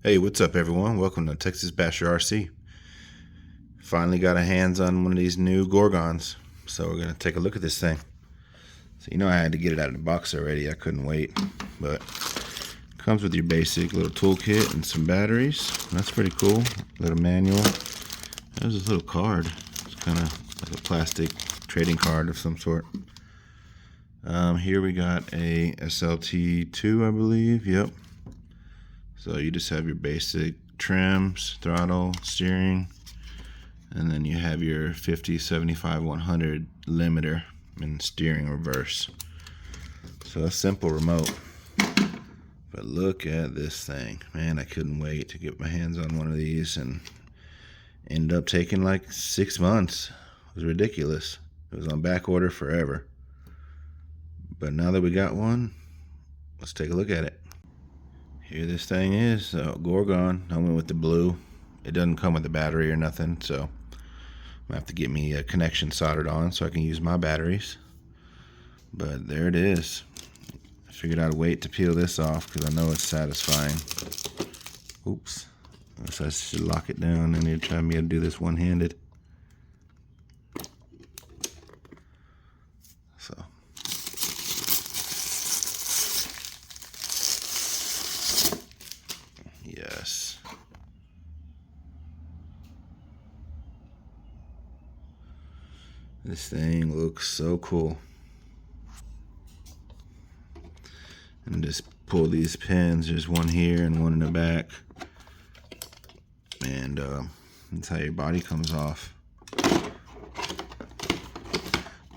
Hey, what's up everyone? Welcome to Texas Basher RC. Finally got our hands on one of these new Gorgons, so we're going to take a look at this thing. So I had to get it out of the box already, I couldn't wait, but it comes with your basic little toolkit and some batteries. That's pretty cool. Little manual. There's this little card. It's kind of like a plastic trading card of some sort. Here we got a SLT2, I believe. Yep. So you just have your basic trims, throttle, steering, and then you have your 50, 75, 100 limiter and steering reverse. So a simple remote. But look at this thing. Man, I couldn't wait to get my hands on one of these, and ended up taking like 6 months. It was ridiculous. It was on back order forever. But now that we got one, let's take a look at it. Here this thing is, Gorgon. I went with the blue. It doesn't come with a battery or nothing, so I'm gonna have to get me a connection soldered on so I can use my batteries. But there it is. I figured I'd wait to peel this off because I know it's satisfying. Oops. So I should lock it down, and they're trying me to do this one-handed. So. Yes. This thing looks so cool. And just pull these pins. There's one here and one in the back. And that's how your body comes off.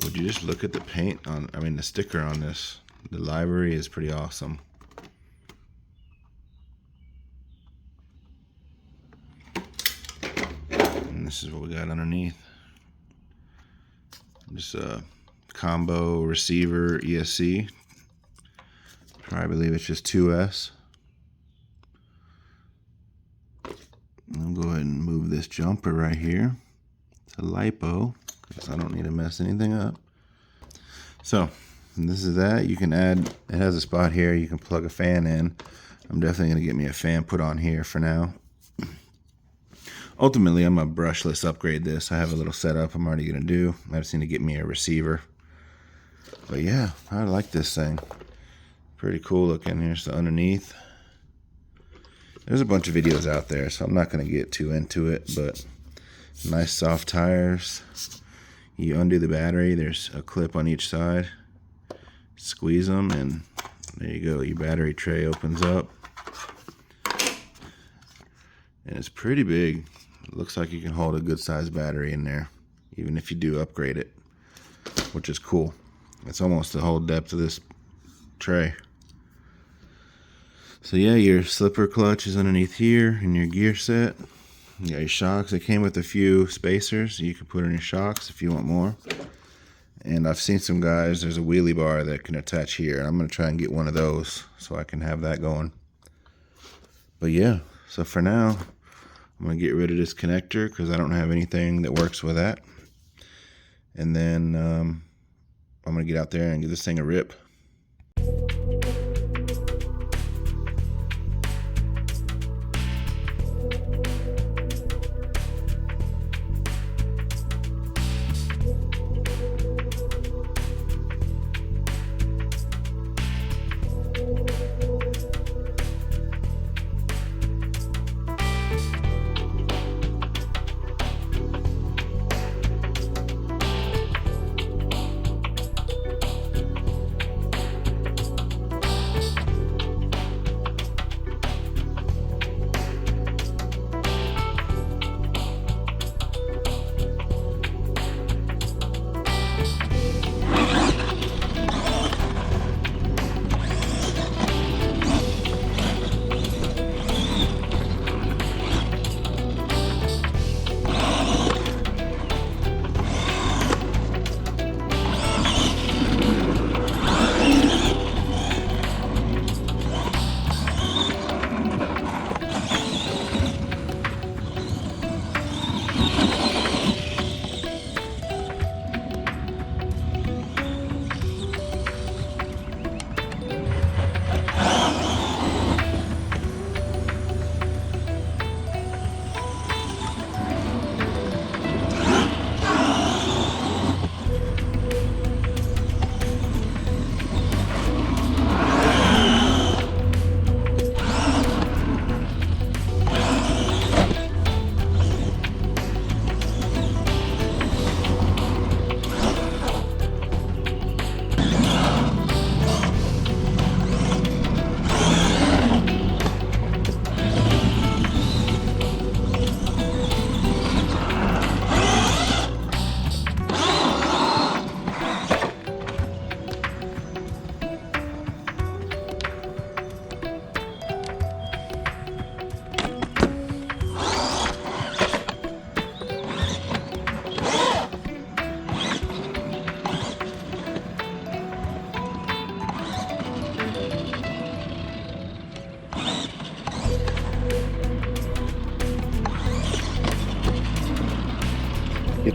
Would you just look at the paint on, the sticker on this. The library is pretty awesome. And this is what we got underneath. Just a combo receiver ESC. I believe it's just 2S. I'll go ahead and move this jumper right here to LiPo because I don't need to mess anything up. So this is that. You can add, it has a spot here you can plug a fan in. I'm definitely going to get me a fan put on here for now. Ultimately, I'm going to brushless upgrade this. I have a little setup I'm already going to do. I just need to get me a receiver. But yeah, I like this thing. Pretty cool looking. Here's the underneath. There's a bunch of videos out there, so I'm not going to get too into it, but nice soft tires. You undo the battery. There's a clip on each side. Squeeze them, and there you go. Your battery tray opens up. And it's pretty big. It looks like you can hold a good sized battery in there, even if you do upgrade it, which is cool. It's almost the whole depth of this tray. So yeah, your slipper clutch is underneath here in your gear set. You got your shocks. It came with a few spacers you can put in your shocks if you want more. And I've seen some guys, there's a wheelie bar that can attach here. I'm going to try and get one of those so I can have that going. But yeah, so for now, I'm going to get rid of this connector because I don't have anything that works with that. And then I'm going to get out there and give this thing a rip.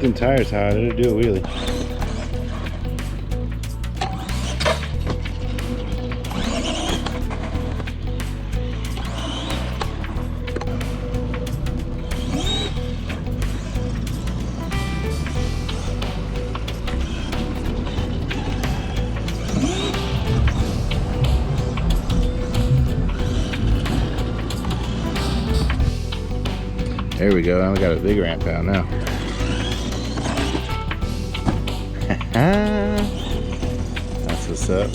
them tires hot, it'll do a wheelie. There we go, we got a big ramp out now. That's what's up.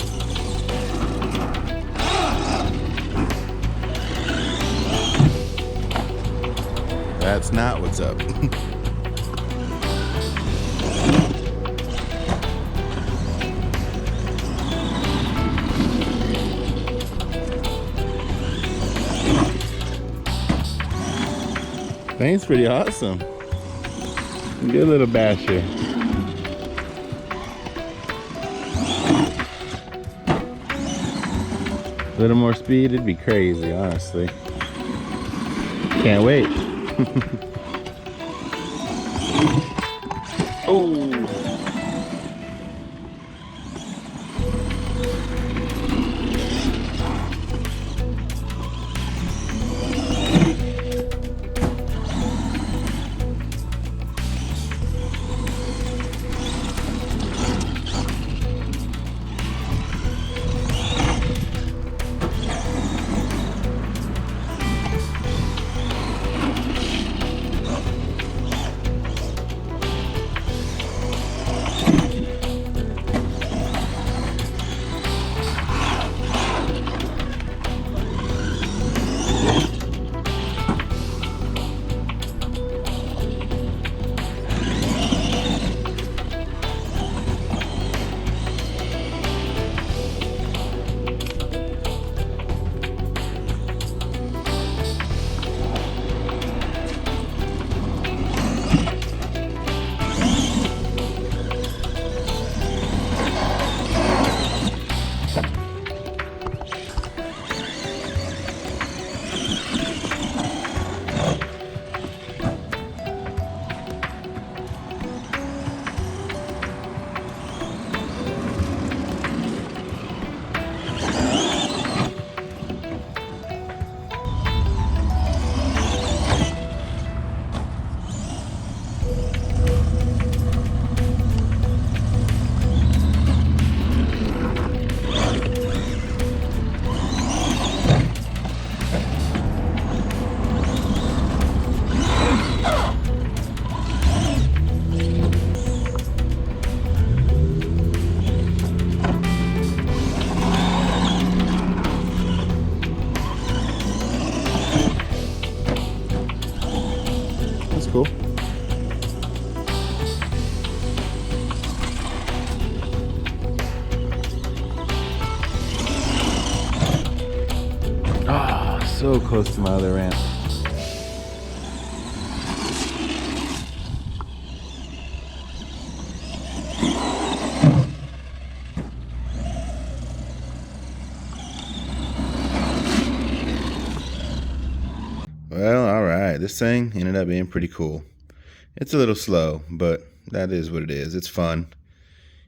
That's not what's up. Thing's pretty awesome. Good little basher. A little more speed, it'd be crazy, honestly. Can't wait. Oh. Cool. Ah, so close to my other ramp. Well, alright, this thing ended up being pretty cool. It's a little slow, but that is what it is. It's fun.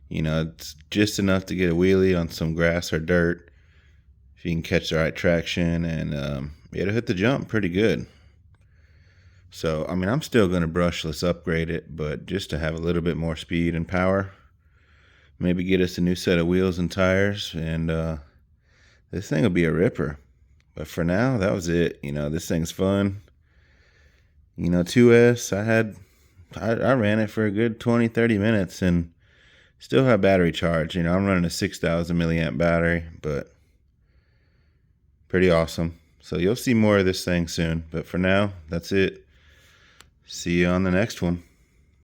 You know, it's just enough to get a wheelie on some grass or dirt if you can catch the right traction, and it'll hit the jump pretty good. So, I mean, I'm still going to brushless upgrade it, but just to have a little bit more speed and power, maybe get us a new set of wheels and tires, and this thing will be a ripper. But for now, that was it. You know, this thing's fun. You know, 2S, I ran it for a good 20-30 minutes and still have battery charge. You know, I'm running a 6,000 milliamp battery, but pretty awesome. So you'll see more of this thing soon. But for now, that's it. See you on the next one.